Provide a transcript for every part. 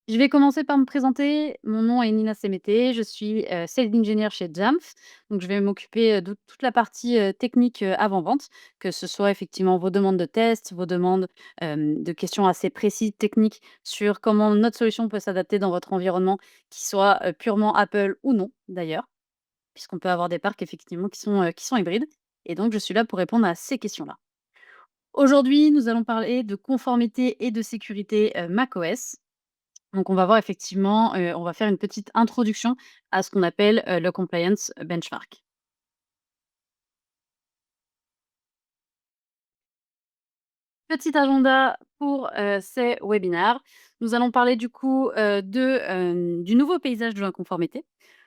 Je vais commencer par me présenter. Mon nom est Nina Semété, je suis, sales engineer chez Jamf. Donc je vais m'occuper, de toute la partie, technique, avant-vente, que ce soit effectivement vos demandes de tests, vos demandes, de questions assez précises, techniques sur comment notre solution peut s'adapter dans votre environnement, qui soit, purement Apple ou non d'ailleurs, puisqu'on peut avoir des parcs effectivement qui sont hybrides et donc je suis là pour répondre à ces questions-là. Aujourd'hui, nous allons parler de conformité et de sécurité, macOS. Donc on va voir effectivement, on va faire une petite introduction à ce qu'on appelle, le compliance benchmark. Petit agenda pour, ces webinaires. Nous allons parler du coup, du nouveau paysage de la conformité.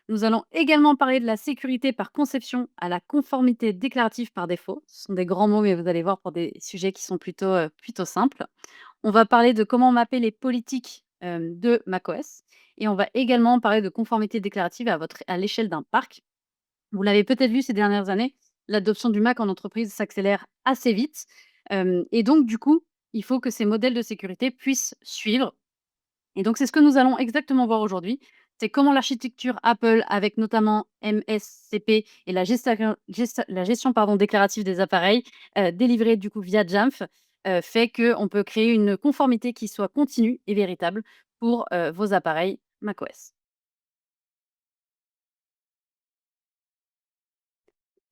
Nous allons également parler de la sécurité par conception à la conformité déclarative par défaut. Ce sont des grands mots, mais vous allez voir pour des sujets qui sont plutôt simples. On va parler de comment mapper les politiques, de macOS et on va également parler de conformité déclarative à l'échelle d'un parc. Vous l'avez peut-être vu ces dernières années, l'adoption du Mac en entreprise s'accélère assez vite, et donc du coup, il faut que ces modèles de sécurité puissent suivre et donc c'est ce que nous allons exactement voir aujourd'hui. C'est comment l'architecture Apple avec notamment MSCP et la gestion, pardon, déclarative des appareils, délivrée du coup via Jamf, fait qu'on peut créer une conformité qui soit continue et véritable pour, vos appareils macOS.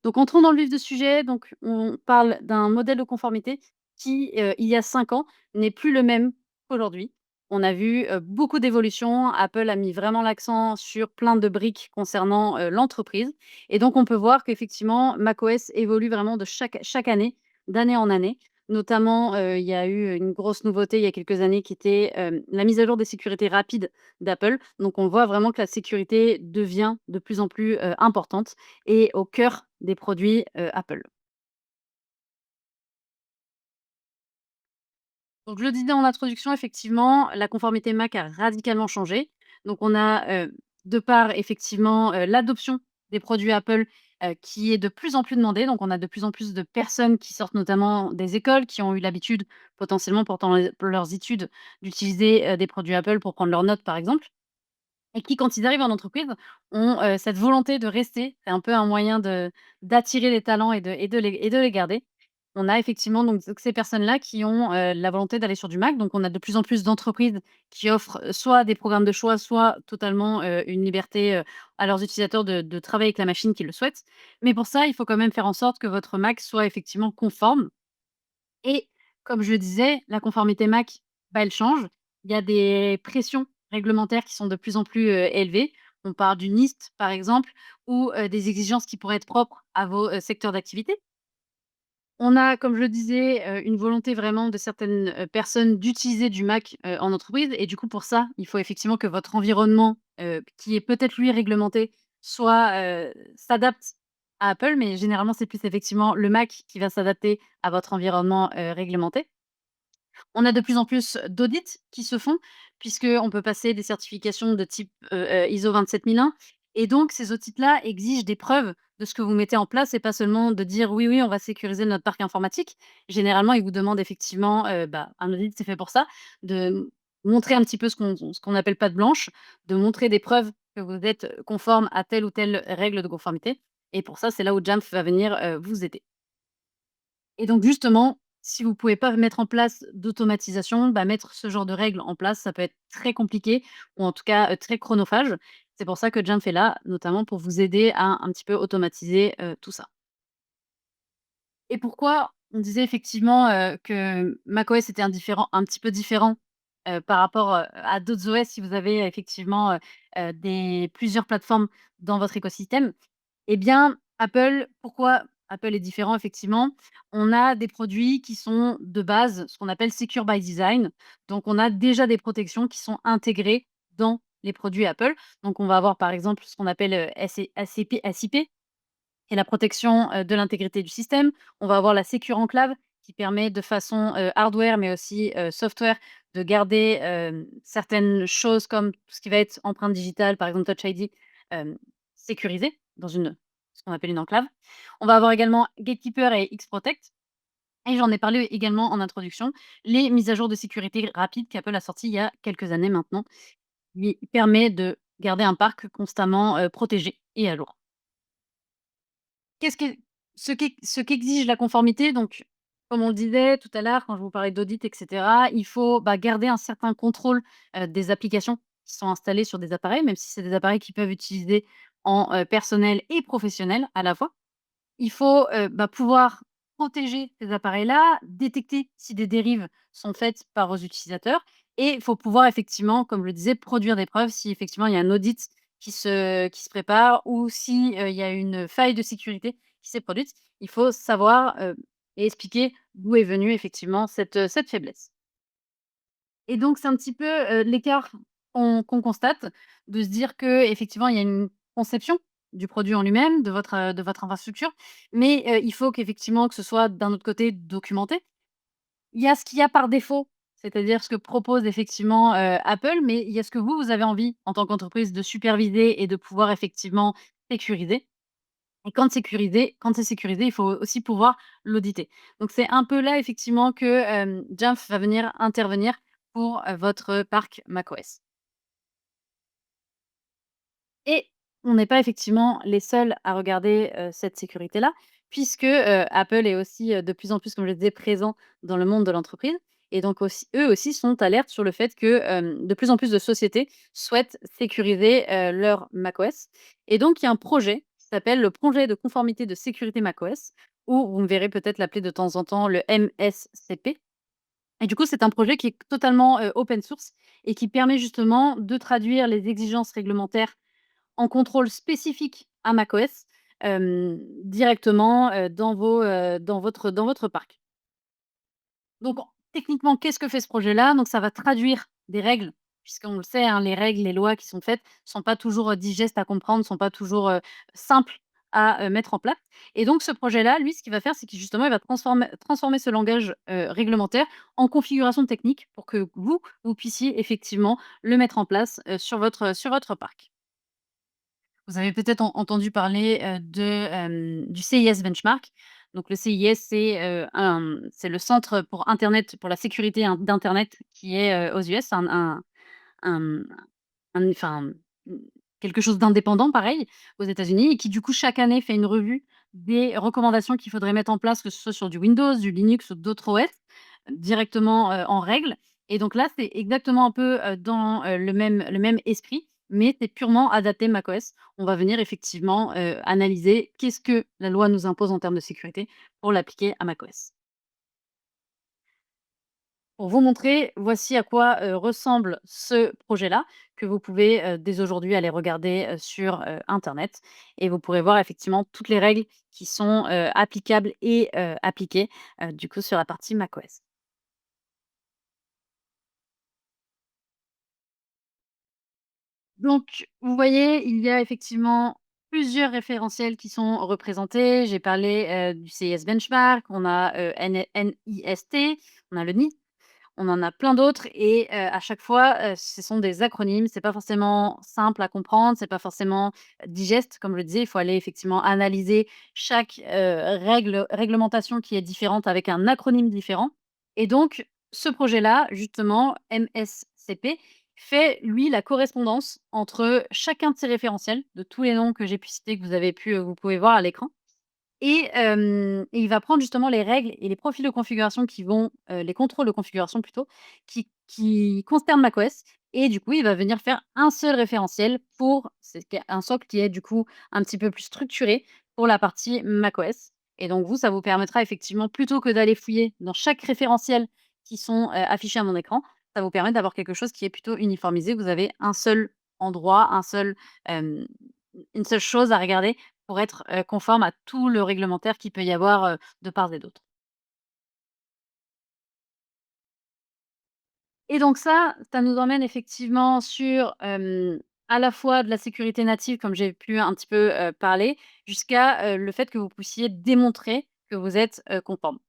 Donc entrons dans le vif du sujet, donc on parle d'un modèle de conformité qui, il y a 5 ans, n'est plus le même qu'aujourd'hui. On a vu, beaucoup d'évolutions. Apple a mis vraiment l'accent sur plein de briques concernant, l'entreprise et donc on peut voir qu'effectivement macOS évolue vraiment de chaque année, d'année en année. Notamment, il y a eu une grosse nouveauté il y a quelques années qui était, la mise à jour des sécurités rapides d'Apple. Donc on voit vraiment que la sécurité devient de plus en plus, importante et au cœur des produits, Apple. Donc je le disais en introduction, effectivement, la conformité Mac a radicalement changé. Donc on a, de par effectivement, l'adoption des produits Apple, qui est de plus en plus demandée. Donc on a de plus en plus de personnes qui sortent notamment des écoles, qui ont eu l'habitude, potentiellement pendant leurs études, d'utiliser, des produits Apple pour prendre leurs notes, par exemple. Et qui, quand ils arrivent en entreprise, ont, cette volonté de rester. C'est un peu un moyen de d'attirer les talents et de les garder. On a effectivement donc ces personnes-là qui ont, la volonté d'aller sur du Mac. Donc on a de plus en plus d'entreprises qui offrent, soit des programmes de choix, soit totalement, une liberté, à leurs utilisateurs de travailler avec la machine qu'ils le souhaitent. Mais pour ça, il faut quand même faire en sorte que votre Mac soit effectivement conforme et comme je le disais, la conformité Mac, bah, elle change. Il y a des pressions réglementaires qui sont de plus en plus, élevées. On parle du NIST, par exemple, ou, des exigences qui pourraient être propres à vos, secteurs d'activité. On a, comme je le disais, une volonté vraiment de certaines, personnes d'utiliser du Mac, en entreprise et du coup, pour ça, il faut effectivement que votre environnement, qui est peut-être lui réglementé, s'adapte à Apple, mais généralement, c'est plus effectivement le Mac qui va s'adapter à votre environnement, réglementé. On a de plus en plus d'audits qui se font, puisqu'on peut passer des certifications de type, ISO 27001 et donc ces audits-là exigent des preuves de ce que vous mettez en place et pas seulement de dire: «Oui, oui, on va sécuriser notre parc informatique». Généralement, ils vous demandent effectivement, un audit, c'est fait pour ça, de montrer un petit peu ce qu'on appelle patte blanche, de montrer des preuves que vous êtes conforme à telle ou telle règle de conformité et pour ça, c'est là où Jamf va venir, vous aider. Et donc justement, si vous pouvez pas mettre en place d'automatisation, bah, mettre ce genre de règles en place, ça peut être très compliqué ou en tout cas, très chronophage. C'est pour ça que Jamf est là, notamment pour vous aider à un petit peu automatiser, tout ça. Et pourquoi on disait effectivement, que macOS était un petit peu différent, par rapport, à d'autres OS si vous avez effectivement, des plusieurs plateformes dans votre écosystème? Eh bien, Apple, pourquoi Apple est différent effectivement? On a des produits qui sont de base ce qu'on appelle secure by design. Donc on a déjà des protections qui sont intégrées dans les produits Apple. Donc on va avoir par exemple ce qu'on appelle, SIP et la protection, de l'intégrité du système. On va avoir la Secure Enclave qui permet de façon, hardware mais aussi, software de garder, certaines choses comme tout ce qui va être empreinte digitale, par exemple Touch ID, sécurisées dans ce qu'on appelle une enclave. On va avoir également Gatekeeper et Xprotect et j'en ai parlé également en introduction, les mises à jour de sécurité rapides qu'Apple a sorties il y a quelques années maintenant lui permet de garder un parc constamment, protégé et à jour. Qu'est-ce que ce qu'exige la conformité, donc comme on le disait tout à l'heure quand je vous parlais d'audit et cetera, il faut, bah, garder un certain contrôle, des applications qui sont installées sur des appareils, même si c'est des appareils qui peuvent utiliser en, personnel et professionnel à la fois. Il faut, bah, pouvoir protéger ces appareils-là, détecter si des dérives sont faites par vos utilisateurs et il faut pouvoir effectivement, comme je le disais, produire des preuves si effectivement il y a un audit qui se prépare ou si, il y a une faille de sécurité qui s'est produite. Il faut savoir, et expliquer d'où est venue effectivement cette faiblesse. Et donc c'est un petit peu, l'écart qu'on constate, de se dire que effectivement il y a une conception du produit en lui-même, de votre infrastructure, mais il faut qu'effectivement que ce soit d'un autre côté documenté. Il y a ce qu'il y a par défaut, c'est-à-dire ce que propose effectivement, Apple, mais il y a ce que vous avez envie en tant qu'entreprise de superviser et de pouvoir effectivement sécuriser. Et quand c'est sécurisé, il faut aussi pouvoir l'auditer. Donc c'est un peu là effectivement que, Jamf va venir intervenir pour, votre parc macOS. Et on n'est pas effectivement les seuls à regarder, cette sécurité-là, puisque, Apple est aussi, de plus en plus, comme je le disais, présent dans le monde de l'entreprise et donc aussi eux aussi sont alertes sur le fait que, de plus en plus de sociétés souhaitent sécuriser, leur macOS et donc il y a un projet qui s'appelle le projet de conformité de sécurité macOS ou vous me verrez peut-être l'appeler de temps en temps le MSCP et du coup, c'est un projet qui est totalement, open source et qui permet justement de traduire les exigences réglementaires en contrôle spécifique à macOS, directement, dans votre parc. Donc techniquement, qu'est-ce que fait ce projet-là? Donc ça va traduire des règles, puisqu'on le sait, hein, les règles, les lois qui sont faites sont pas toujours, digestes à comprendre, sont pas toujours, simples à, mettre en place et donc ce projet-là, lui, ce qu'il va faire, c'est qu'il justement, il va transformer ce langage, réglementaire en configuration technique pour que vous puissiez effectivement le mettre en place, sur votre parc. Vous avez peut-être entendu parler, du CIS Benchmark. Donc le CIS, c'est le centre pour internet pour la sécurité d'internet qui est, aux US. C'est un enfin, mmh, quelque chose d'indépendant pareil, aux États-Unis et qui du coup chaque année fait une revue des recommandations qu'il faudrait mettre en place, que ce soit sur du Windows, du Linux ou d'autres OS, directement, en règle et donc là, c'est exactement un peu, dans, le même esprit, mais c'est purement adapté macOS. On va venir effectivement, analyser qu'est-ce que la loi nous impose en termes de sécurité pour l'appliquer à macOS. Pour vous montrer, voici à quoi, ressemble ce projet-là, que vous pouvez, dès aujourd'hui aller regarder, sur, internet et vous pourrez voir effectivement toutes les règles qui sont, applicables et appliquées, du coup sur la partie macOS. Donc vous voyez, il y a effectivement plusieurs référentiels qui sont représentés. J'ai parlé, du CIS Benchmark, on a, NIST, on a le NIST. On en a plein d'autres et à chaque fois, ce sont des acronymes. C'est pas forcément simple à comprendre, c'est pas forcément digeste. Comme je le disais, il faut aller effectivement analyser chaque, réglementation qui est différente avec un acronyme différent et donc ce projet-là, justement, MSCP, fait lui la correspondance entre chacun de ces référentiels, de tous les noms que j'ai pu citer, que vous pouvez voir à l'écran et il va prendre justement les règles et les profils de configuration qui vont, les contrôles de configuration plutôt, qui concernent macOS et du coup, il va venir faire un seul référentiel pour c'est un socle qui est du coup un petit peu plus structuré pour la partie macOS et donc vous, ça vous permettra effectivement plutôt que d'aller fouiller dans chaque référentiel qui sont, affichés à mon écran, ça vous permet d'avoir quelque chose qui est plutôt uniformisé. Vous avez un seul endroit, hem, une seule chose à regarder pour être, conforme à tout le réglementaire qu'il peut y avoir, de part et d'autre. Et donc ça nous emmène effectivement sur, à la fois de la sécurité native comme j'ai pu un petit peu, parler, jusqu'à, le fait que vous puissiez démontrer que vous êtes, conforme.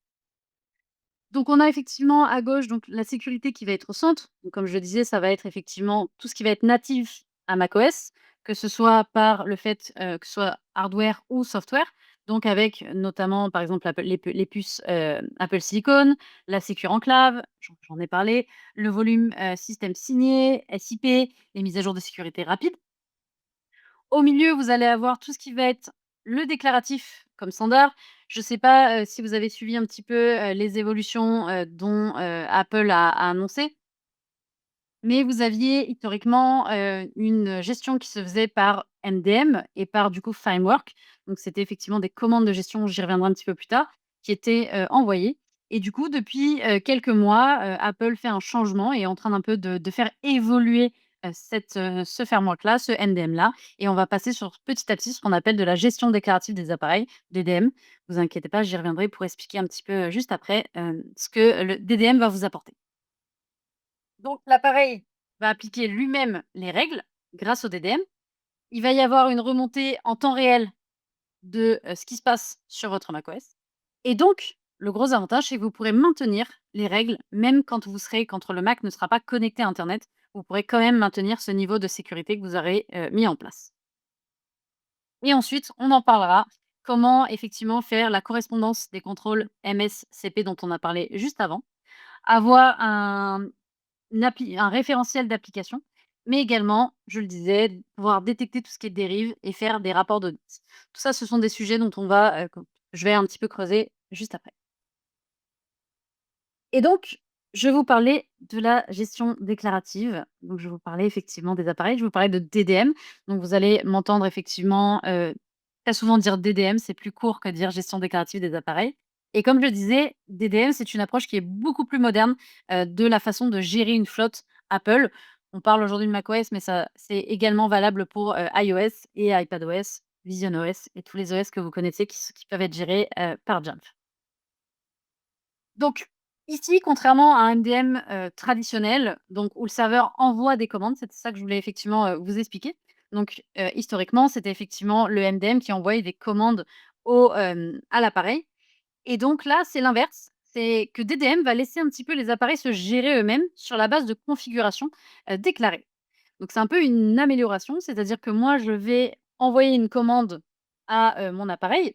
Donc on a effectivement à gauche donc la sécurité qui va être au centre. Donc comme je le disais, ça va être effectivement tout ce qui va être natif à macOS, que ce soit par le fait, que ce soit hardware ou software. donc avec notamment, par exemple, les puces, Apple Silicon, la Secure Enclave, j'en ai parlé, le volume, système signé, SIP, les mises à jour de sécurité rapides. Au milieu, vous allez avoir tout ce qui va être le déclaratif comme standard. Je ne sais pas, si vous avez suivi un petit peu, les évolutions, dont, Apple a annoncé. Mais vous aviez historiquement, une gestion qui se faisait par MDM et par du coup Framework. Donc c'était effectivement des commandes de gestion, j'y reviendrai un petit peu plus tard, qui étaient, envoyées et du coup depuis, quelques mois, Apple fait un changement et est en train d'un peu de faire évoluer, ce framework-là, ce MDM-là et on va passer sur petit à petit ce qu'on appelle de la gestion déclarative des appareils, DDM. Vous inquiétez pas, j'y reviendrai pour expliquer un petit peu, juste après, ce que le DDM va vous apporter. Donc l'appareil va appliquer lui-même les règles grâce au DDM. Il va y avoir une remontée en temps réel de, ce qui se passe sur votre macOS et donc le gros avantage, c'est que vous pourrez maintenir les règles même quand le Mac ne sera pas connecté à internet. Vous pourrez quand même maintenir ce niveau de sécurité que vous aurez, mis en place et ensuite on en parlera, comment effectivement faire la correspondance des contrôles MSCP dont on a parlé juste avant. Avoir un référentiel d'application, mais également, je le disais, pouvoir détecter tout ce qui est dérive et faire des rapports d'audit. Tout ça, ce sont des sujets dont je vais un petit peu creuser juste après. Et donc, je vais vous parler de la gestion déclarative. Donc, je vais vous parler effectivement des appareils. Je vais vous parler de DDM. Donc, vous allez m'entendre effectivement très souvent dire DDM, c'est plus court que dire gestion déclarative des appareils. Et comme je le disais, DDM, c'est une approche qui est beaucoup plus moderne de la façon de gérer une flotte Apple. On parle aujourd'hui de macOS, mais ça, c'est également valable pour iOS et iPadOS, VisionOS et tous les OS que vous connaissez qui peuvent être gérés par Jamf. Donc ici, contrairement à un MDM, traditionnel, donc où le serveur envoie des commandes, c'est ça que je voulais effectivement, vous expliquer. Donc, historiquement, c'était effectivement le MDM qui envoyait des commandes à l'appareil et donc là, c'est l'inverse. C'est que DDM va laisser un petit peu les appareils se gérer eux-mêmes sur la base de configurations, déclarées. Donc c'est un peu une amélioration, c'est-à-dire que moi, je vais envoyer une commande à, mon appareil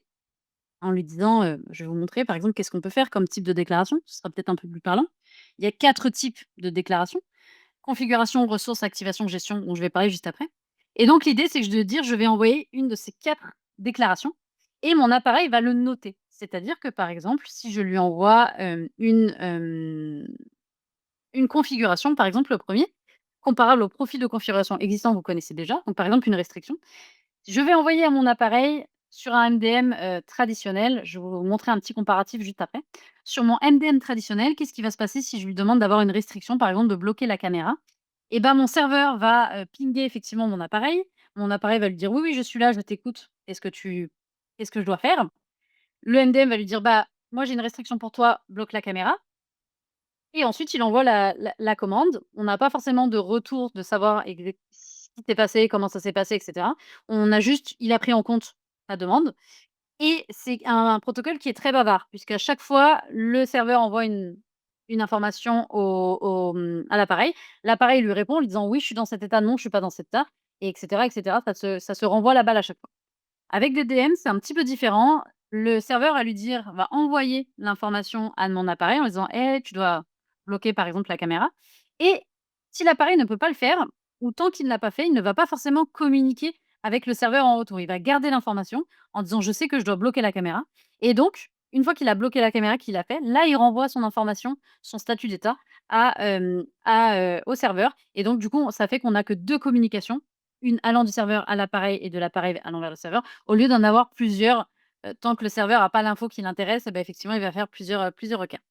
en lui disant, je vais vous montrer par exemple qu'est-ce qu'on peut faire comme type de déclaration, ce sera peut-être un peu plus parlant. Il y a 4 types de déclarations: configuration, ressources, activation, gestion, dont je vais parler juste après. Et donc l'idée, c'est que de dire: «Je vais envoyer une de ces 4 déclarations» et mon appareil va le noter. C'est-à-dire que, par exemple, si je lui envoie, une configuration, par exemple, le premier comparable au profil de configuration existant, vous connaissez déjà, donc par exemple une restriction. Je vais envoyer à mon appareil sur un MDM, traditionnel, je vais vous montrer un petit comparatif juste après. Sur mon MDM traditionnel, qu'est-ce qui va se passer si je lui demande d'avoir une restriction, par exemple de bloquer la caméra? Et ben, mon serveur va, pinguer effectivement mon appareil. Mon appareil va lui dire: «Oui, oui, je suis là, je t'écoute. Qu'est-ce que je dois faire?» Le MDM va lui dire: «Bah, moi j'ai une restriction pour toi, bloque la caméra». Et ensuite, il envoie la commande. On n'a pas forcément de retour de savoir ce qui s'est passé, comment ça s'est passé et cetera. On a juste il a pris en compte la demande et c'est un protocole qui est très bavard puisqu'à chaque fois, le serveur envoie une information à l'appareil. L'appareil lui répond en lui disant: «Oui, je suis dans cet état. Non, je suis pas dans cet état» et et cetera. Ça se renvoie la balle à chaque fois. Avec des DM, c'est un petit peu différent. Le serveur va envoyer l'information à mon appareil en disant: «Eh, tu dois bloquer, par exemple, la caméra» et si l'appareil ne peut pas le faire ou tant qu'il ne l'a pas fait, il ne va pas forcément communiquer avec le serveur en retour. Il va garder l'information en disant: «Je sais que je dois bloquer la caméra» et donc une fois qu'il a bloqué la caméra, qu'il l'a fait, là, il renvoie son information, son statut d'état au serveur et donc du coup, ça fait qu'on n'a que 2 communications, une allant du serveur à l'appareil et de l'appareil allant vers le serveur au lieu d'en avoir plusieurs, tant que le serveur a pas l'info qui l'intéresse, et bah, effectivement, il va faire plusieurs requêtes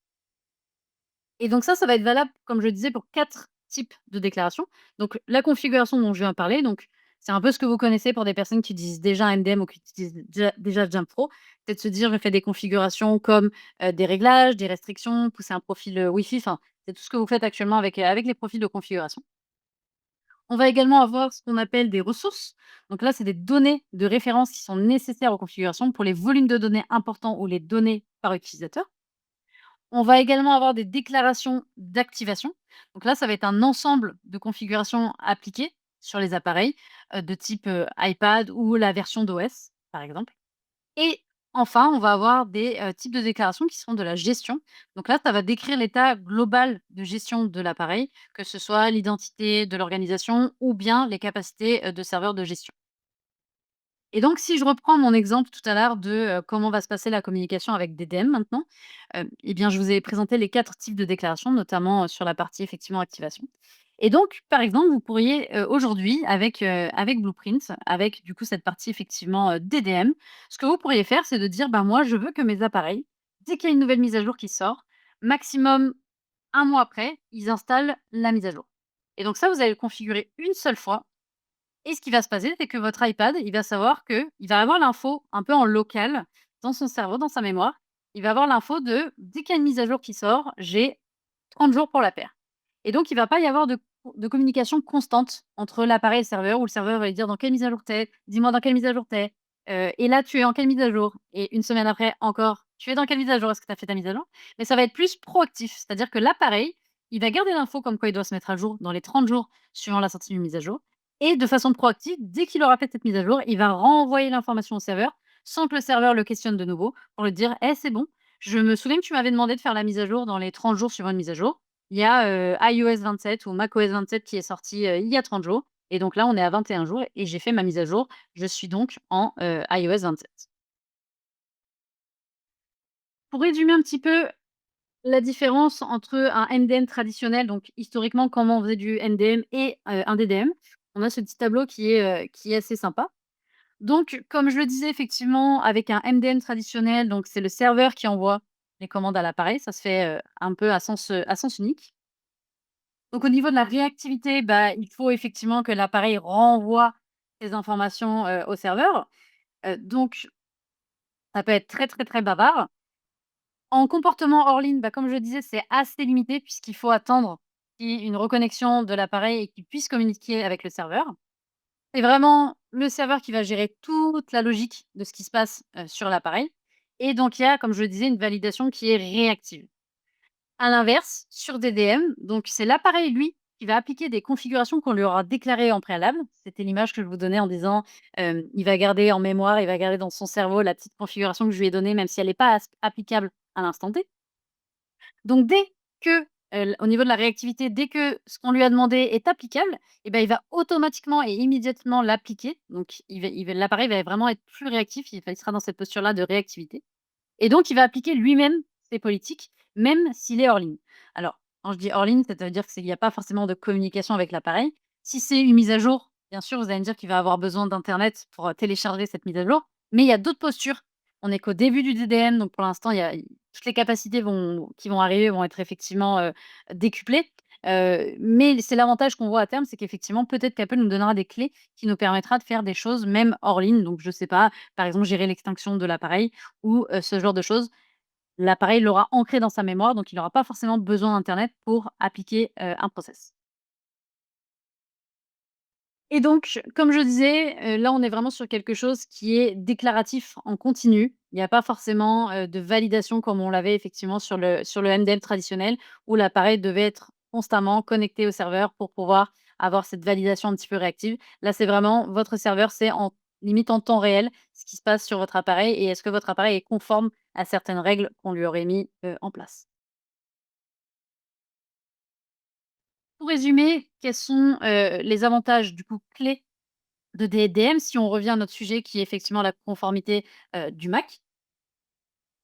et donc ça va être valable, comme je le disais, pour 4 types de déclarations. Donc la configuration dont je viens de parler, donc c'est un peu ce que vous connaissez pour des personnes qui utilisent déjà MDM ou qui utilisent déjà Jamf Pro. Peut-être se dire: «Je fais des configurations comme, des réglages, des restrictions, pousser un profil, Wi-Fi», enfin, c'est tout ce que vous faites actuellement avec les profils de configuration. On va également avoir ce qu'on appelle des ressources. Donc là, c'est des données de référence qui sont nécessaires aux configurations pour les volumes de données importants ou les données par utilisateur. On va également avoir des déclarations d'activation. Donc là, ça va être un ensemble de configurations appliquées sur les appareils de type iPad ou la version d'OS, par exemple. Et Enfin, on va avoir des, types de déclarations qui seront de la gestion. Donc là, ça va décrire l'état global de gestion de l'appareil, que ce soit l'identité de l'organisation ou bien les capacités, de serveur de gestion. Et donc si je reprends mon exemple tout à l'heure de, comment va se passer la communication avec DDM maintenant, et bien, je vous ai présenté les 4 types de déclarations, notamment, sur la partie effectivement activation. Et donc, par exemple, vous pourriez, aujourd'hui avec Blueprint, avec du coup cette partie effectivement, DDM, ce que vous pourriez faire, c'est de dire: «Ben, moi, je veux que mes appareils, dès qu'il y a une nouvelle mise à jour qui sort, maximum un mois après, ils installent la mise à jour». Et donc ça, vous allez le configurer une seule fois et ce qui va se passer, c'est que votre iPad, il va savoir qu'il va avoir l'info un peu en local dans son cerveau, dans sa mémoire. Il va avoir l'info de dès qu'il y a une mise à jour qui sort, j'ai 30 jours pour la faire. Et donc, il va pas y avoir de communication constante entre l'appareil et le serveur, où le serveur va lui dire dans quelle mise à jour t'es, dis-moi dans quelle mise à jour t'es, et là tu es en quelle mise à jour, et une semaine après encore, tu es dans quelle mise à jour, est-ce que tu as fait ta mise à jour? Mais ça va être plus proactif, c'est-à-dire que l'appareil, il va garder l'info comme quoi il doit se mettre à jour dans les 30 jours suivant la sortie d'une mise à jour, et de façon proactive, dès qu'il aura fait cette mise à jour, il va renvoyer l'information au serveur sans que le serveur le questionne de nouveau pour lui dire: «Eh, c'est bon, je me souviens que tu m'avais demandé de faire la mise à jour dans les 30 jours suivant une mise à jour. Il y a, iOS 27 ou macOS 27 qui est sorti, il y a 30 jours et donc là, on est à 21 jours et j'ai fait ma mise à jour. Je suis donc en, iOS 27». Pour résumer un petit peu la différence entre un MDM traditionnel, donc historiquement comment on faisait du MDM et un DDM, on a ce petit tableau qui est assez sympa. Donc comme je le disais effectivement avec un MDM traditionnel, donc c'est le serveur qui envoie les commandes à l'appareil, ça se fait, un peu à sens unique. Donc au niveau de la réactivité, bah, il faut effectivement que l'appareil renvoie ces informations, au serveur. Donc ça peut être très, très, très bavard. En comportement hors ligne, bah, comme je le disais, c'est assez limité puisqu'il faut attendre qu'il y ait une reconnexion de l'appareil et qu'il puisse communiquer avec le serveur. C'est vraiment le serveur qui va gérer toute la logique de ce qui se passe, sur l'appareil, et donc il y a, comme je le disais, une validation qui est réactive. À l'inverse, sur DDM, donc c'est l'appareil, lui, qui va appliquer des configurations qu'on lui aura déclarées en préalable. C'était l'image que je vous donnais en disant, il va garder en mémoire, il va garder dans son cerveau la petite configuration que je lui ai donnée, même si elle n'est pas applicable à l'instant T. Donc dès que, au niveau de la réactivité, dès que ce qu'on lui a demandé est applicable, et ben, il va automatiquement et immédiatement l'appliquer. Donc l'appareil va vraiment être plus réactif, il sera dans cette posture-là de réactivité. Et donc il va appliquer lui-même ses politiques, même s'il est hors ligne. Alors, quand je dis hors ligne, ça veut dire qu'il y a pas forcément de communication avec l'appareil. Si c'est une mise à jour, bien sûr, vous allez me dire qu'il va avoir besoin d'internet pour, télécharger cette mise à jour, mais il y a d'autres postures. On est qu'au début du DDM, donc pour l'instant, il y a toutes les capacités qui vont arriver vont être effectivement, décuplées, mais c'est l'avantage qu'on voit à terme, c'est qu'effectivement, peut-être qu'Apple nous donnera des clés qui nous permettra de faire des choses même hors ligne. Donc je sais pas, par exemple, gérer l'extinction de l'appareil ou ce genre de choses. L'appareil l'aura ancré dans sa mémoire, donc il n'aura pas forcément besoin d'internet pour appliquer, un process. Et donc, comme je disais, là, on est vraiment sur quelque chose qui est déclaratif en continu. Il n'y a pas forcément, de validation comme on l'avait effectivement sur le MDM traditionnel, où l'appareil devait être constamment connecté au serveur pour pouvoir avoir cette validation un petit peu réactive. Là, c'est vraiment votre serveur, c'est en limite en temps réel ce qui se passe sur votre appareil et est-ce que votre appareil est conforme à certaines règles qu'on lui aurait mis, en place. Pour résumer, quels sont, les avantages du coup clés de DDM, si on revient à notre sujet qui est effectivement la conformité, du Mac,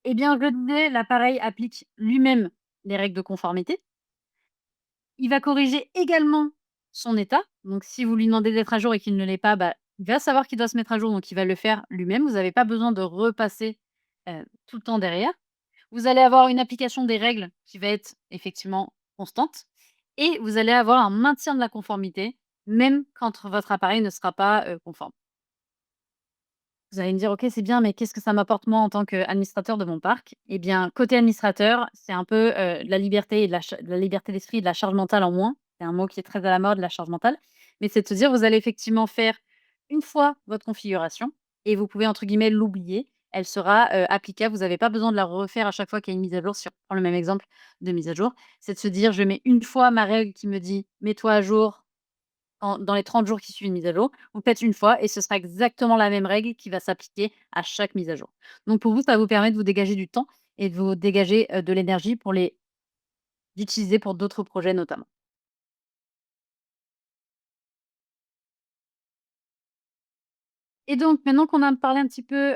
eh bien, je le disais, l'appareil applique lui-même les règles de conformité. Il va corriger également son état. Donc si vous lui demandez d'être à jour et qu'il ne l'est pas, bah, il va savoir qu'il doit se mettre à jour, donc il va le faire lui-même. Vous n'avez pas besoin de repasser, tout le temps derrière. Vous allez avoir une application des règles qui va être effectivement constante et vous allez avoir un maintien de la conformité, même quand votre appareil ne sera pas, conforme. Vous allez me dire: «OK, c'est bien, mais qu'est-ce que ça m'apporte moi en tant qu'administrateur de mon parc?» Eh bien, côté administrateur, c'est un peu, de la liberté et de la liberté d'esprit et de la charge mentale en moins. C'est un mot qui est très à la mode, la charge mentale. Mais c'est de se dire, vous allez effectivement faire une fois votre configuration et vous pouvez entre guillemets «l'oublier». Elle sera, applicable. Vous n'avez pas besoin de la refaire à chaque fois qu'il y a une mise à jour, si on prend le même exemple de mise à jour. C'est de se dire: «Je mets une fois ma règle qui me dit: "Mets-toi à jour"». dans les 30 jours qui suivent une mise à jour, vous faites une fois et ce sera exactement la même règle qui va s'appliquer à chaque mise à jour. Donc pour vous, ça va vous permet de vous dégager du temps et de vous dégager, de l'énergie pour les d'utiliser pour d'autres projets notamment. Et donc maintenant qu'on a parlé un petit peu,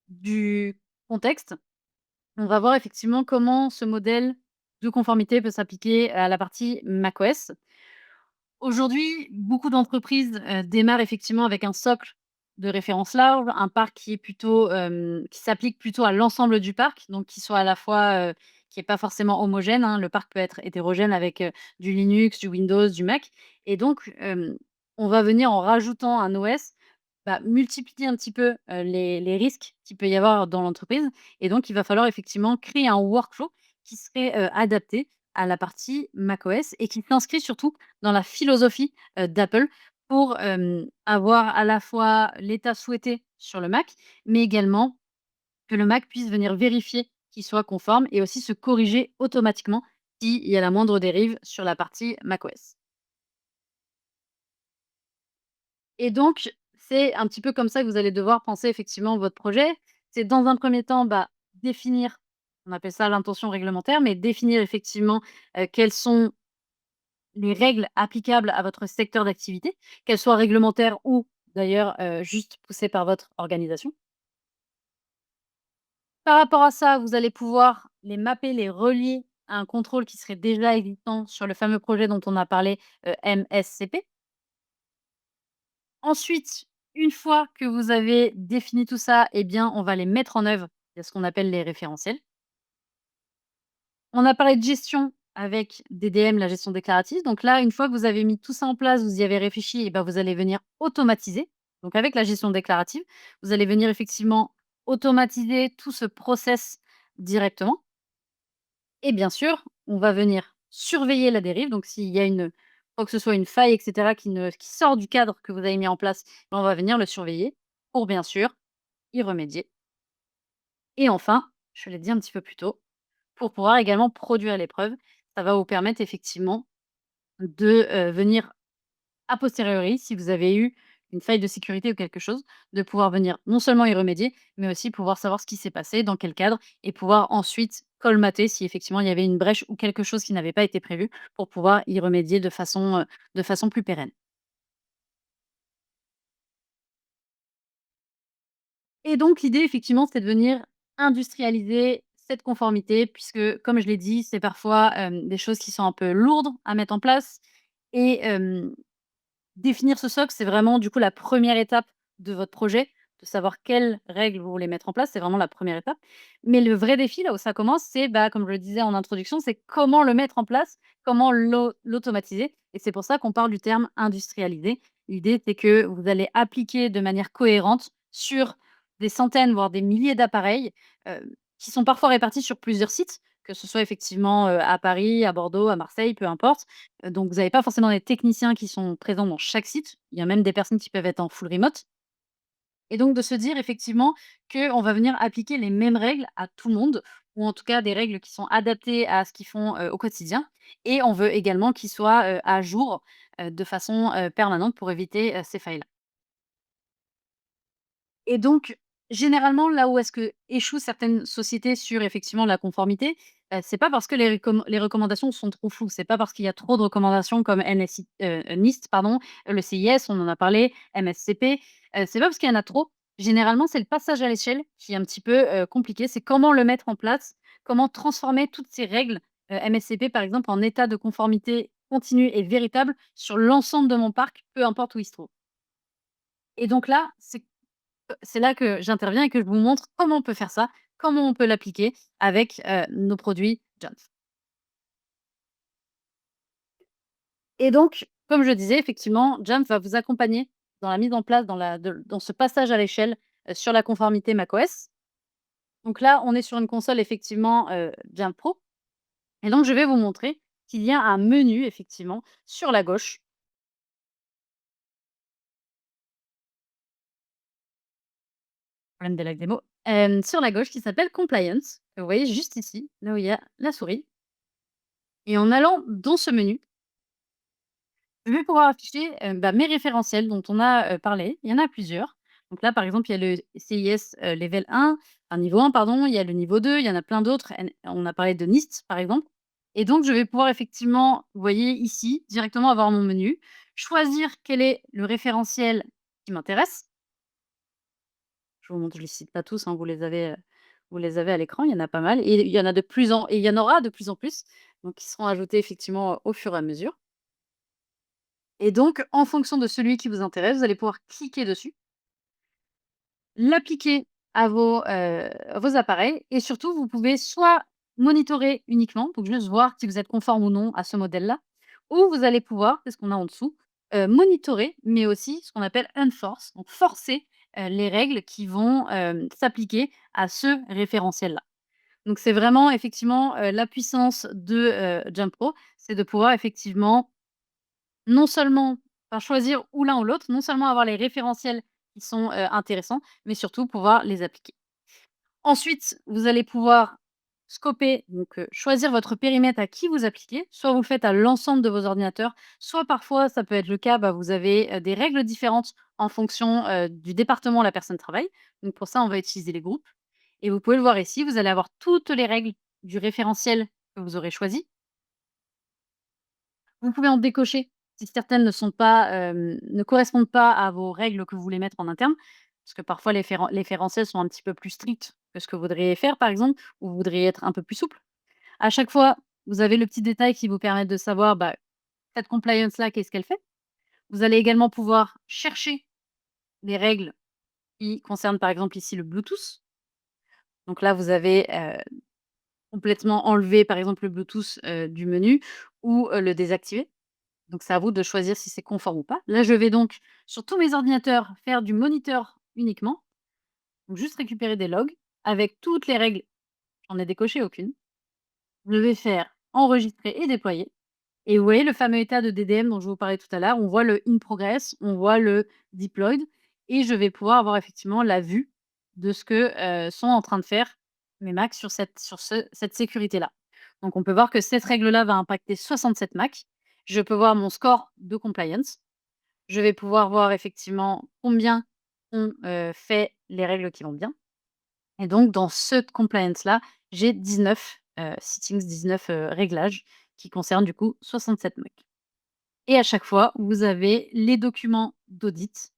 du contexte, on va voir effectivement comment ce modèle de conformité peut s'appliquer à la partie macOS. Aujourd'hui, beaucoup d'entreprises, démarrent effectivement avec un socle de référence large, un parc qui est plutôt, qui s'applique plutôt à l'ensemble du parc, donc qui soit à la fois, qui est pas forcément homogène, hein. Le parc peut être hétérogène avec, du Linux, du Windows, du Mac et donc on va venir en rajoutant un OS, bah, multiplier un petit peu, les risques qu'il peut y avoir dans l'entreprise et donc il va falloir effectivement créer un workflow qui serait, adapté à la partie macOS et qui s'inscrit surtout dans la philosophie, d'Apple pour, avoir à la fois l'état souhaité sur le Mac, mais également que le Mac puisse venir vérifier qu'il soit conforme et aussi se corriger automatiquement s'il y a la moindre dérive sur la partie macOS. Et donc, c'est un petit peu comme ça que vous allez devoir penser effectivement votre projet. C'est dans un premier temps, bah, définir, on appelle ça l'intention réglementaire, mais définir effectivement, quelles sont les règles applicables à votre secteur d'activité, qu'elles soient réglementaires ou d'ailleurs, juste poussées par votre organisation. Par rapport à ça, vous allez pouvoir les mapper, les relier à un contrôle qui serait déjà existant sur le fameux projet dont on a parlé, MSCP. Ensuite, une fois que vous avez défini tout ça, eh bien, on va les mettre en œuvre. Il y a ce qu'on appelle les référentiels. On a parlé de gestion avec DDM, la gestion déclarative. Donc là, une fois que vous avez mis tout ça en place, vous y avez réfléchi, et ben, vous allez venir automatiser. Donc avec la gestion déclarative, vous allez venir effectivement automatiser tout ce process directement. Et bien sûr, on va venir surveiller la dérive. Donc s'il y a une, quoi que ce soit une faille, etc., qui sort du cadre que vous avez mis en place, ben, on va venir le surveiller pour bien sûr y remédier. Et enfin, je l'ai dit un petit peu plus tôt, pour pouvoir également produire l'épreuve, ça va vous permettre effectivement de, venir a posteriori, si vous avez eu une faille de sécurité ou quelque chose, de pouvoir venir non seulement y remédier, mais aussi pouvoir savoir ce qui s'est passé, dans quel cadre et pouvoir ensuite colmater si effectivement il y avait une brèche ou quelque chose qui n'avait pas été prévu pour pouvoir y remédier de façon plus pérenne. Et donc l'idée effectivement, c'est de venir industrialiser cette conformité puisque, comme je l'ai dit, c'est parfois, des choses qui sont un peu lourdes à mettre en place et définir ce socle, c'est vraiment du coup la première étape de votre projet, de savoir quelles règles vous voulez mettre en place, c'est vraiment la première étape. Mais le vrai défi, là où ça commence, c'est, bah, comme je le disais en introduction, c'est comment le mettre en place, comment l'automatiser et c'est pour ça qu'on parle du terme industrialiser. L'idée, c'est que vous allez appliquer de manière cohérente sur des centaines, voire des milliers d'appareils, qui sont parfois répartis sur plusieurs sites, que ce soit effectivement, à Paris, à Bordeaux, à Marseille, peu importe. Donc vous n'avez pas forcément des techniciens qui sont présents dans chaque site. Il y a même des personnes qui peuvent être en full remote et donc de se dire effectivement qu'on va venir appliquer les mêmes règles à tout le monde ou en tout cas des règles qui sont adaptées à ce qu'ils font, au quotidien et on veut également qu'ils soient, à jour, de façon, permanente pour éviter, ces failles-là. Et donc, généralement, là où est-ce que échouent certaines sociétés sur effectivement la conformité, c'est pas parce que les recommandations sont trop floues. C'est pas parce qu'il y a trop de recommandations comme NIST pardon, le CIS, on en a parlé, MSCP, c'est pas parce qu'il y en a trop. Généralement, c'est le passage à l'échelle qui est un petit peu, compliqué. C'est comment le mettre en place, comment transformer toutes ces règles, MSCP par exemple, en état de conformité continu et véritable sur l'ensemble de mon parc, peu importe où il se trouve. Et donc là, c'est là que j'interviens et que je vous montre comment on peut faire ça, comment on peut l'appliquer avec, nos produits Jamf. Et donc, comme je disais, effectivement, Jamf va vous accompagner dans la mise en place, dans ce passage à l'échelle, sur la conformité macOS. Donc là, on est sur une console effectivement, Jamf Pro et donc je vais vous montrer qu'il y a un menu effectivement sur la gauche, problème de lag démo, sur la gauche qui s'appelle Compliance, que vous voyez juste ici, là où il y a la souris et en allant dans ce menu, Je vais pouvoir afficher, mes référentiels dont on a, parlé. Il y en a plusieurs. Donc là, par exemple, il y a le CIS, level 1, enfin niveau 1 pardon, il y a le niveau 2, il y en a plein d'autres. On a parlé de NIST, par exemple, et donc je vais pouvoir effectivement, vous voyez ici, directement avoir mon menu, choisir quel est le référentiel qui m'intéresse. Je vous montre, je les cite pas tous, hein, vous les avez à l'écran, il y en a pas mal et il y en a de plus en et il y en aura de plus en plus, donc qui seront ajoutés effectivement au fur et à mesure. Et donc, en fonction de celui qui vous intéresse, vous allez pouvoir cliquer dessus, l'appliquer à vos appareils et surtout, vous pouvez soit monitorer uniquement, donc juste voir si vous êtes conforme ou non à ce modèle-là, ou vous allez pouvoir, c'est ce qu'on a en dessous, monitorer, mais aussi ce qu'on appelle enforce, donc forcer, les règles qui vont, s'appliquer à ce référentiel-là. Donc c'est vraiment effectivement, la puissance de, Jump Pro, c'est de pouvoir effectivement non seulement, enfin, choisir ou l'un ou l'autre, non seulement avoir les référentiels qui sont, intéressants, mais surtout pouvoir les appliquer. Ensuite, vous allez pouvoir scoper, donc choisir votre périmètre à qui vous appliquez. Soit vous le faites à l'ensemble de vos ordinateurs, soit parfois ça peut être le cas, vous avez, des règles différentes en fonction, du département où la personne travaille. Donc pour ça, on va utiliser les groupes et vous pouvez le voir ici, vous allez avoir toutes les règles du référentiel que vous aurez choisi. Vous pouvez en décocher si certaines ne correspondent pas à vos règles que vous voulez mettre en interne. Parce que parfois les référentiels sont un petit peu plus stricts que ce que vous voudriez faire, par exemple, ou vous voudriez être un peu plus souple. À chaque fois, vous avez le petit détail qui vous permet de savoir, cette compliance-là, qu'est-ce qu'elle fait? Vous allez également pouvoir chercher les règles qui concernent, par exemple, ici, le Bluetooth. Donc là, vous avez, complètement enlevé, par exemple, le Bluetooth, du menu ou, le désactiver. Donc c'est à vous de choisir si c'est conforme ou pas. Là, je vais donc, sur tous mes ordinateurs, faire du moniteur uniquement, donc juste récupérer des logs avec toutes les règles, j'en ai décoché aucune. Je vais faire enregistrer et déployer et vous voyez le fameux état de DDM dont je vous parlais tout à l'heure, on voit le in progress, on voit le deployed et je vais pouvoir avoir effectivement la vue de ce que, sont en train de faire mes Macs cette sécurité-là. Donc on peut voir que cette règle-là va impacter 67 Macs. Je peux voir mon score de compliance. Je vais pouvoir voir effectivement combien ont, fait les règles qui vont bien et donc dans ce compliance-là, j'ai 19, settings, 19, réglages qui concernent du coup 67 Macs et à chaque fois, vous avez les documents d'audit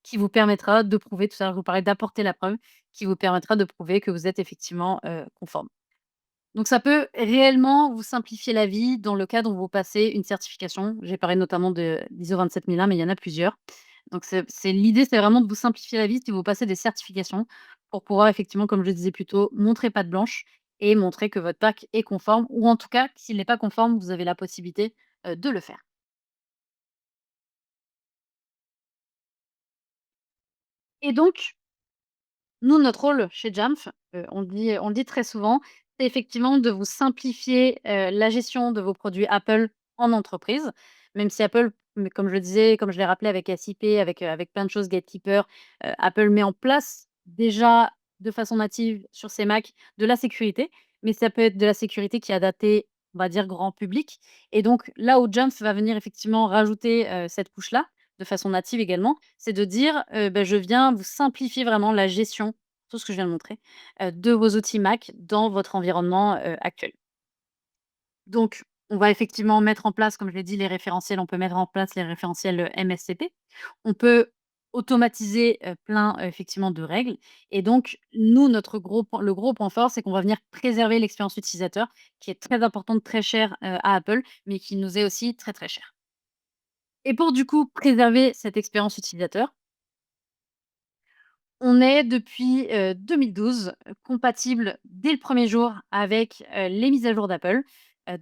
qui vous permettra de prouver tout à l'heure je vous parlais d'apporter la preuve, qui vous permettra de prouver que vous êtes effectivement, conforme. Donc ça peut réellement vous simplifier la vie dans le cadre où vous passez une certification. J'ai parlé notamment de d'ISO 27001, mais il y en a plusieurs. Donc c'est l'idée, c'est vraiment de vous simplifier la vie si vous passez des certifications pour pouvoir effectivement, comme je le disais plus tôt, montrer patte blanche et montrer que votre pack est conforme ou en tout cas, s'il n'est pas conforme, vous avez la possibilité, de le faire. Et donc nous, notre rôle chez Jamf, on le dit très souvent, c'est effectivement de vous simplifier, la gestion de vos produits Apple en entreprise. Même si Apple, mais comme je le disais, comme je l'ai rappelé avec SIP, avec plein de choses, Gatekeeper, Apple met en place déjà de façon native sur ses Mac de la sécurité, mais ça peut être de la sécurité qui est adaptée, on va dire, grand public et donc là où Jamf va venir effectivement rajouter, cette couche-là, de façon native également, c'est de dire, je viens vous simplifier vraiment la gestion, tout ce que je viens de montrer, de vos outils Mac dans votre environnement, actuel. Donc, on va effectivement mettre en place, comme je l'ai dit, les référentiels. On peut mettre en place les référentiels, MSCP. On peut automatiser, plein, effectivement de règles et donc nous, le gros point fort, c'est qu'on va venir préserver l'expérience utilisateur qui est très importante, très chère, à Apple, mais qui nous est aussi très, très chère. Et pour du coup préserver cette expérience utilisateur, on est depuis, 2012, compatible dès le premier jour avec, les mises à jour d'Apple.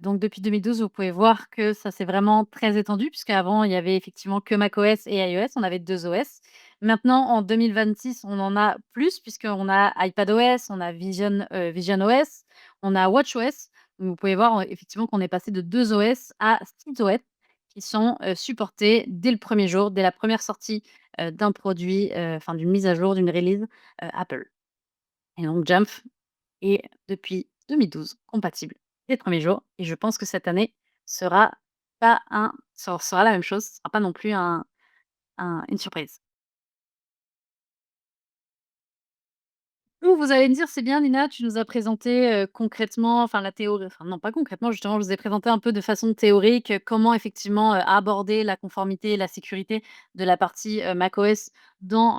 Donc depuis 2012, vous pouvez voir que ça s'est vraiment très étendu puisqu'avant il y avait effectivement que macOS et iOS, on avait 2 OS. Maintenant en 2026, on en a plus puisqu'on a iPadOS, on a visionOS, on a watchOS. Donc vous pouvez voir, effectivement qu'on est passé de 2 OS à 6 OS qui sont, supportés dès le premier jour, dès la première sortie d'un produit, enfin d'une mise à jour, d'une release, Apple et donc Jamf est depuis 2012 compatible dès le premier jour et je pense que cette année sera pas un ça sera la même chose, ce sera pas non plus une surprise. Ou vous allez me dire: «C'est bien Nina, tu nous as présenté, concrètement, enfin la théorie», enfin non pas concrètement justement, je vous ai présenté un peu de façon théorique, comment effectivement, aborder la conformité et la sécurité de la partie, macOS dans,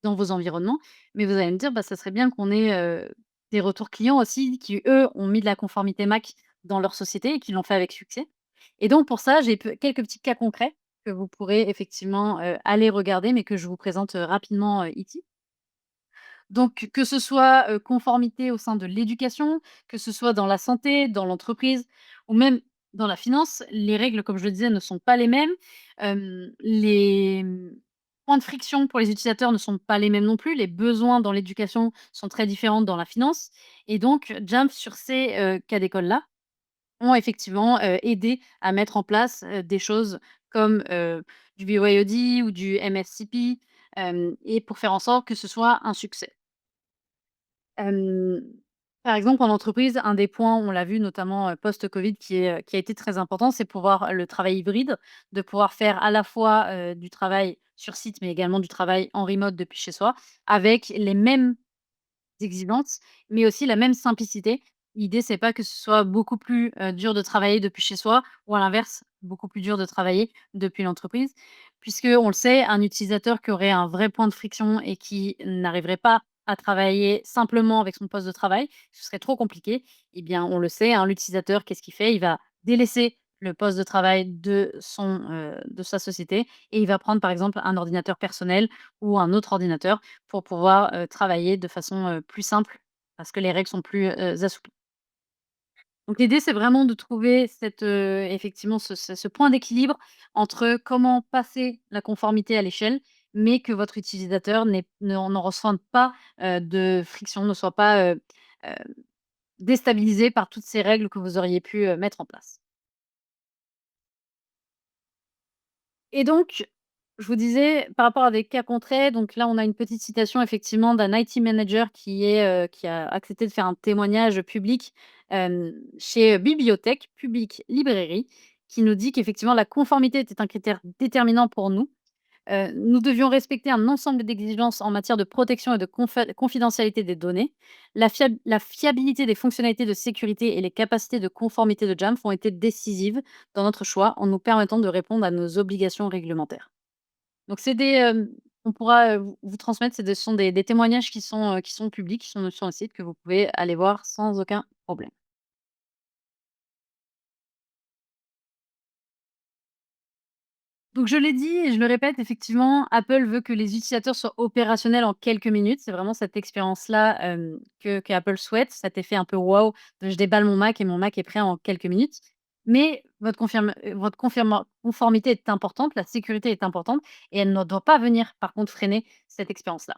dans vos environnements. Mais vous allez me dire: «Bah, ça serait bien qu'on ait, des retours clients aussi qui eux ont mis de la conformité Mac dans leur société et qui l'ont fait avec succès». Et donc pour ça, j'ai quelques petits cas concrets que vous pourrez effectivement, aller regarder, mais que je vous présente, rapidement, ici. Donc, que ce soit, conformité au sein de l'éducation, que ce soit dans la santé, dans l'entreprise ou même dans la finance, les règles, comme je le disais, ne sont pas les mêmes. Les, points de friction pour les utilisateurs ne sont pas les mêmes non plus. Les besoins dans l'éducation sont très différents dans la finance et donc Jamf sur ces, cas d'école-là ont effectivement, aidé à mettre en place, des choses comme, du BYOD ou du MSCP, et pour faire en sorte que ce soit un succès. Hem, Par exemple, en entreprise, un des points, on l'a vu notamment, post-covid qui a été très important, c'est pouvoir le travail hybride, de pouvoir faire à la fois, du travail sur site, mais également du travail en remote depuis chez soi, avec les mêmes exigeantes, mais aussi la même simplicité. L'idée, c'est pas que ce soit beaucoup plus, dur de travailler depuis chez soi ou à l'inverse, beaucoup plus dur de travailler depuis l'entreprise. Puisque on le sait, un utilisateur qui aurait un vrai point de friction et qui n'arriverait pas à travailler simplement avec son poste de travail, ce serait trop compliqué. Eh bien, on le sait, hein, l'utilisateur, qu'est-ce qu'il fait? Il va délaisser le poste de travail de sa société et il va prendre, par exemple, un ordinateur personnel ou un autre ordinateur pour pouvoir, travailler de façon, plus simple parce que les règles sont plus, assouplies. Donc l'idée, c'est vraiment de trouver cette, effectivement ce point d'équilibre entre comment passer la conformité à l'échelle, mais que votre utilisateur n'en ressente pas, de friction, ne soit pas, heu, déstabilisé par toutes ces règles que vous auriez pu, mettre en place. Et donc, je vous disais, par rapport à des cas concrets, donc là, on a une petite citation effectivement d'un IT manager qui a accepté de faire un témoignage public, chez Bibliothèque Publique Librairie, qui nous dit qu'effectivement la conformité était un critère déterminant pour nous. Nous devions respecter un ensemble d'exigences en matière de protection et de confidentialité des données. La fiabilité des fonctionnalités de sécurité et les capacités de conformité de Jamf ont été décisives dans notre choix en nous permettant de répondre à nos obligations réglementaires. Donc c'est des, on pourra, vous transmettre, ce sont des témoignages qui sont publics, qui sont sur le site que vous pouvez aller voir sans aucun problème. Donc je l'ai dit et je le répète, effectivement, Apple veut que les utilisateurs soient opérationnels en quelques minutes. C'est vraiment cette expérience-là, que qu'Apple souhaite, cet effet un peu waouh de: «Je déballe mon Mac et mon Mac est prêt en quelques minutes». Mais votre conformité est importante, la sécurité est importante et elle ne doit pas venir, par contre, freiner cette expérience-là.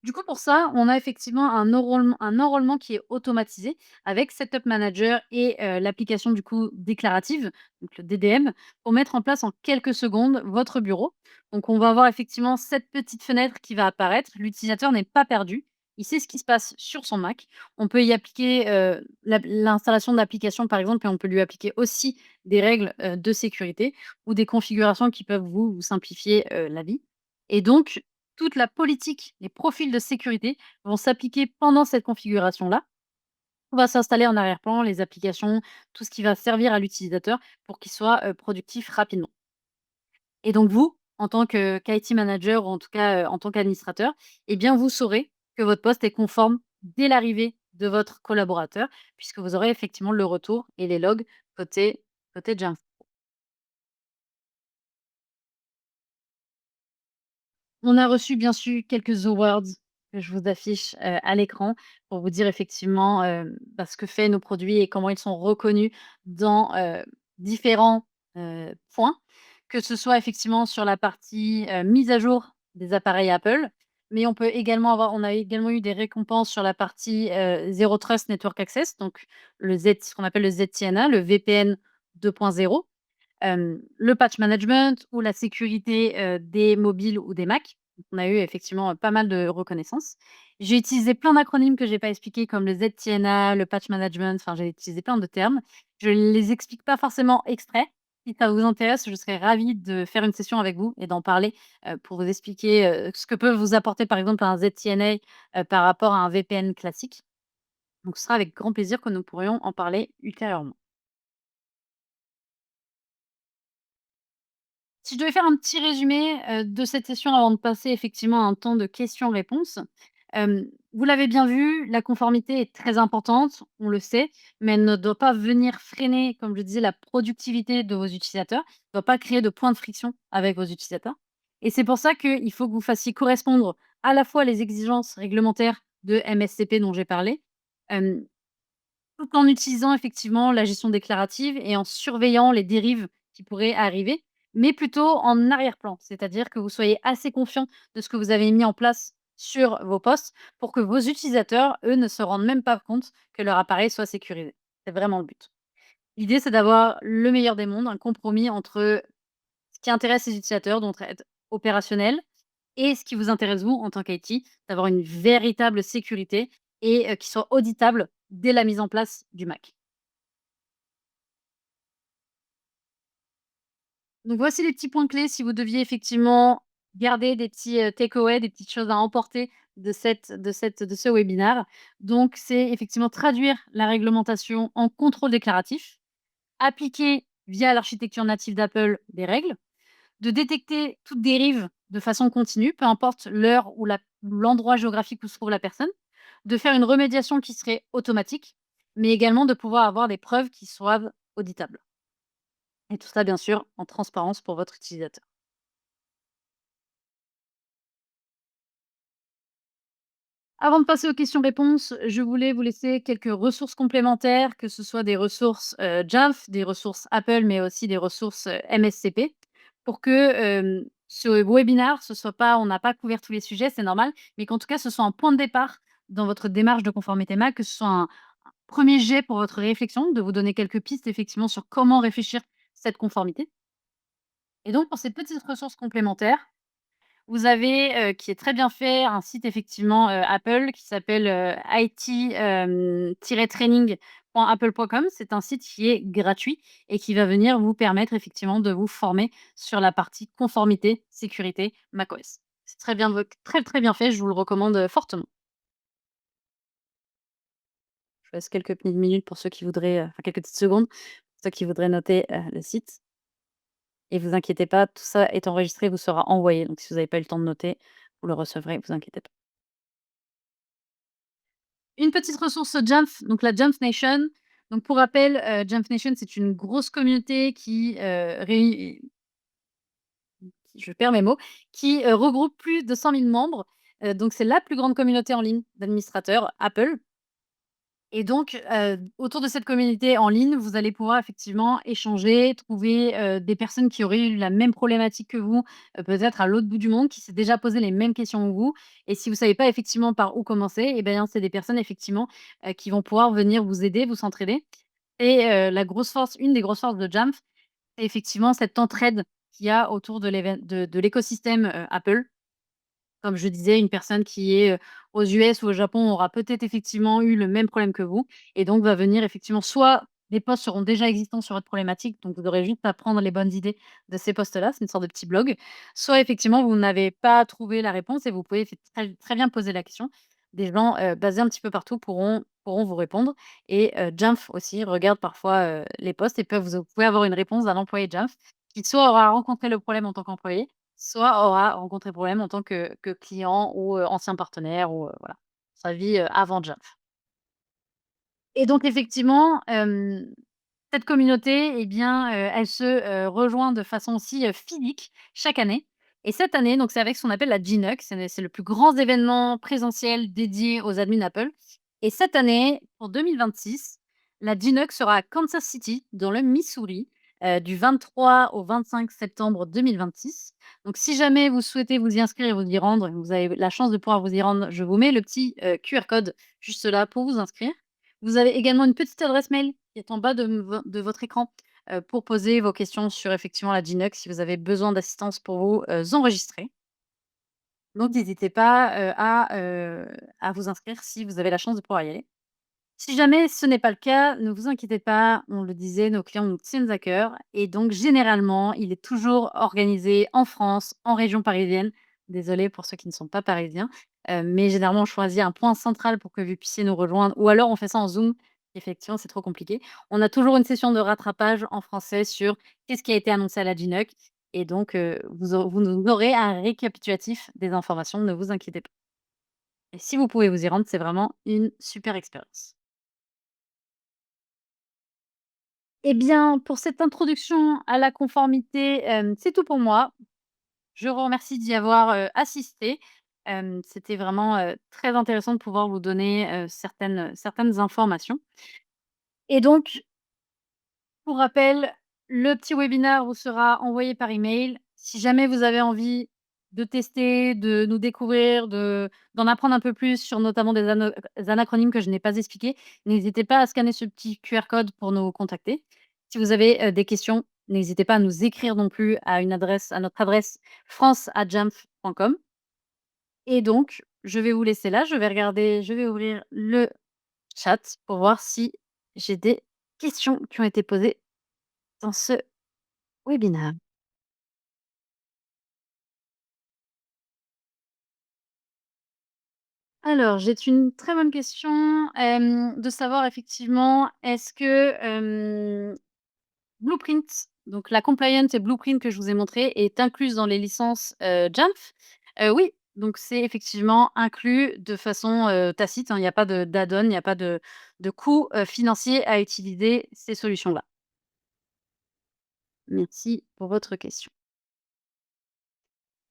Du coup, pour ça, on a effectivement un enrôlement qui est automatisé avec Setup Manager et l'application du coup déclarative, donc le DDM, pour mettre en place en quelques secondes votre bureau. Donc, on va avoir effectivement cette petite fenêtre qui va apparaître. L'utilisateur n'est pas perdu. Il sait ce qui se passe sur son Mac. On peut y appliquer l'installation de l'application, par exemple, et on peut lui appliquer aussi des règles de sécurité ou des configurations qui peuvent vous simplifier la vie. Et donc, toute la politique, les profils de sécurité vont s'appliquer pendant cette configuration-là. On va s'installer en arrière-plan les applications, tout ce qui va servir à l'utilisateur pour qu'il soit, productif rapidement. Et donc vous, en tant qu'IT manager ou en tout cas, en tant qu'administrateur, eh bien vous saurez que votre poste est conforme dès l'arrivée de votre collaborateur, puisque vous aurez effectivement le retour et les logs côté Jamf. On a reçu bien sûr quelques awards que je vous affiche, à l'écran pour vous dire effectivement, bah, ce que fait nos produits et comment ils sont reconnus dans, différents, points. Que ce soit effectivement sur la partie, mise à jour des appareils Apple, mais on a également eu des récompenses sur la partie, Zero Trust Network Access, donc ce qu'on appelle le ZTNA, le VPN 2.0. Le patch management ou la sécurité, des mobiles ou des Mac. Donc on a eu effectivement, pas mal de reconnaissances. J'ai utilisé plein d'acronymes que j'ai pas expliqués comme le ZTNA, le patch management, enfin j'ai utilisé plein de termes. Je les explique pas forcément exprès, Si ça vous intéresse, je serais ravie de faire une session avec vous et d'en parler, pour vous expliquer, ce que peut vous apporter, par exemple, un ZTNA, par rapport à un VPN classique. Donc ce sera avec grand plaisir que nous pourrions en parler ultérieurement. Si je devais faire un petit résumé, de cette session avant de passer effectivement à un temps de questions-réponses, vous l'avez bien vu, la conformité est très importante, on le sait, mais elle ne doit pas venir freiner, comme je disais, la productivité de vos utilisateurs, ne doit pas créer de points de friction avec vos utilisateurs et c'est pour ça qu'il faut que vous fassiez correspondre à la fois les exigences réglementaires de MSCP dont j'ai parlé, hem tout en utilisant effectivement la gestion déclarative et en surveillant les dérives qui pourraient arriver, mais plutôt en arrière-plan. C'est-à-dire que vous soyez assez confiant de ce que vous avez mis en place sur vos postes pour que vos utilisateurs, eux, ne se rendent même pas compte que leur appareil soit sécurisé. C'est vraiment le but. L'idée, c'est d'avoir le meilleur des mondes, un compromis entre ce qui intéresse les utilisateurs, donc être opérationnel, et ce qui vous intéresse vous en tant qu'IT, d'avoir une véritable sécurité et qui soit auditable dès la mise en place du Mac. Donc voici les petits points clés si vous deviez effectivement garder des petits, take-away, des petites choses à emporter de ce webinaire. Donc c'est effectivement traduire la réglementation en contrôle déclaratif, appliquer via l'architecture native d'Apple des règles, de détecter toute dérive de façon continue, peu importe l'heure ou l'endroit géographique où se trouve la personne, de faire une remédiation qui serait automatique, mais également de pouvoir avoir des preuves qui soient auditables et tout ça bien sûr en transparence pour votre utilisateur. Avant de passer aux questions-réponses, je voulais vous laisser quelques ressources complémentaires, que ce soit des ressources, Jamf, des ressources Apple, mais aussi des ressources, MSCP pour que, ce webinaire, ce soit pas on n'a pas couvert tous les sujets, c'est normal, mais qu'en tout cas, ce soit un point de départ dans votre démarche de conformité Mac, que ce soit un 1er jet pour votre réflexion, de vous donner quelques pistes effectivement sur comment réfléchir cette conformité et donc pour ces petites ressources complémentaires, vous avez, qui est très bien fait, un site effectivement, Apple qui s'appelle, IT, training.apple.com. C'est un site qui est gratuit et qui va venir vous permettre effectivement de vous former sur la partie conformité, sécurité macOS. C'est très, très bien fait, je vous le recommande, fortement. Je vous laisse quelques petites minutes pour ceux qui voudraient, enfin quelques petites secondes, pour ceux qui voudraient noter, le site et vous inquiétez pas, tout ça est enregistré, vous sera envoyé. Donc si vous n'avez pas eu le temps de noter, vous le recevrez, vous inquiétez pas. Une petite ressource Jamf, donc la Jamf Nation. Donc pour rappel, Jamf Nation, c'est une grosse communauté qui, je perds mes mots, qui, regroupe plus de 100 000 membres. Donc c'est la plus grande communauté en ligne d'administrateurs Apple. Et donc, autour de cette communauté en ligne, vous allez pouvoir effectivement échanger, trouver, des personnes qui auraient eu la même problématique que vous, peut-être à l'autre bout du monde, qui s'est déjà posé les mêmes questions que vous et si vous savez pas effectivement par où commencer et bien, c'est des personnes effectivement, qui vont pouvoir venir vous aider, vous s'entraider et la grosse force une des grosses forces de Jamf, c'est effectivement cette entraide qu'il y a autour de l'écosystème, Apple. Comme je disais, une personne qui est, aux US ou au Japon aura peut-être effectivement eu le même problème que vous et donc va venir effectivement soit des posts seront déjà existants sur votre problématique, donc vous aurez juste à prendre les bonnes idées de ces posts-là, c'est une sorte de petit blog. Soit effectivement vous n'avez pas trouvé la réponse et vous pouvez très très bien poser la question. Des gens, basés un petit peu partout pourront vous répondre et Jamf aussi regarde parfois, les posts et vous pouvez avoir une réponse d'un employé Jamf qui soit aura rencontré le problème en tant qu'employé, soit aura rencontré problème en tant que client ou, ancien partenaire ou, voilà, sa vie, avant Jump. Et donc effectivement, cette communauté, eh bien, elle se, rejoint de façon aussi, physique chaque année et cette année, donc c'est avec ce qu'on appelle la GNUC, c'est le plus grand événement présentiel dédié aux admins Apple et cette année, pour 2026, la GNUC sera à Kansas City, dans le Missouri, du 23 au 25 septembre 2026. Donc si jamais vous souhaitez vous y inscrire et vous y rendre, vous avez la chance de pouvoir vous y rendre, je vous mets le petit, QR code juste là pour vous inscrire. Vous avez également une petite adresse mail qui est en bas de votre écran, pour poser vos questions sur effectivement la Gnox si vous avez besoin d'assistance pour vous, enregistrer. Donc n'hésitez pas, à vous inscrire si vous avez la chance de pouvoir y aller. Si jamais ce n'est pas le cas, ne vous inquiétez pas, on le disait, nos clients nous tiennent à cœur et donc généralement, il est toujours organisé en France, en région parisienne. Désolée pour ceux qui ne sont pas parisiens, mais généralement on choisit un point central pour que vous puissiez nous rejoindre ou alors on fait ça en Zoom. Effectivement, c'est trop compliqué. On a toujours une session de rattrapage en français sur qu'est-ce qui a été annoncé à la GNUC et donc vous nous aurez un récapitulatif des informations, ne vous inquiétez pas et si vous pouvez vous y rendre, c'est vraiment une super expérience. Eh bien, pour cette introduction à la conformité, c'est tout pour moi. Je vous remercie d'y avoir, assisté. C'était vraiment, très intéressant de pouvoir vous donner, certaines informations et donc pour rappel, le petit webinaire vous sera envoyé par email. Si jamais vous avez envie de tester, de nous découvrir, d'en apprendre un peu plus sur notamment des anacronymes que je n'ai pas expliqués, n'hésitez pas à scanner ce petit QR code pour nous contacter. Si vous avez, des questions, n'hésitez pas à nous écrire non plus à notre adresse france@jamf.com et donc je vais vous laisser là, je vais ouvrir le chat pour voir si j'ai des questions qui ont été posées dans ce webinaire. Alors, j'ai une très bonne question, de savoir effectivement, est-ce que, Blueprint, donc la compliance et Blueprint que je vous ai montré est incluse dans les licences, Jamf? Oui, donc c'est effectivement inclus de façon, tacite, hein. Il n'y a pas de d'add-on, il n'y a pas de coût, financier à utiliser ces solutions-là. Merci pour votre question.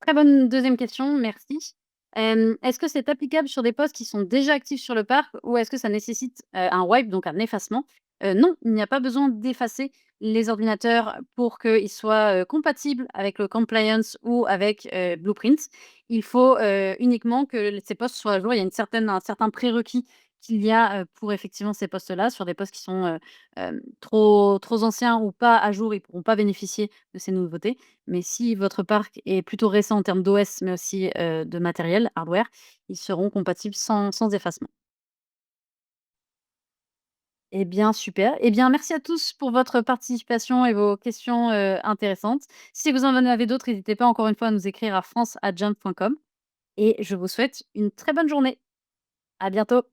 Très bonne deuxième question, merci. Est-ce que c'est applicable sur des postes qui sont déjà actifs sur le parc ou est-ce que ça nécessite, un wipe, donc un effacement? Non, il n'y a pas besoin d'effacer les ordinateurs pour qu'ils soient, compatibles avec le compliance ou avec, Blueprint. Il faut, uniquement que ces postes soient à jour. Il y a un certain prérequis qu'il y a, pour effectivement ces postes-là. Sur des postes qui sont, trop anciens ou pas à jour, ils ne pourront pas bénéficier de ces nouveautés. Mais si votre parc est plutôt récent en termes d'OS, mais aussi, de matériel, hardware, ils seront compatibles sans effacement. Eh bien, super. Eh bien, merci à tous pour votre participation et vos questions, intéressantes. Si vous en avez d'autres, n'hésitez pas encore une fois à nous écrire à france@jump.com et je vous souhaite une très bonne journée. À bientôt.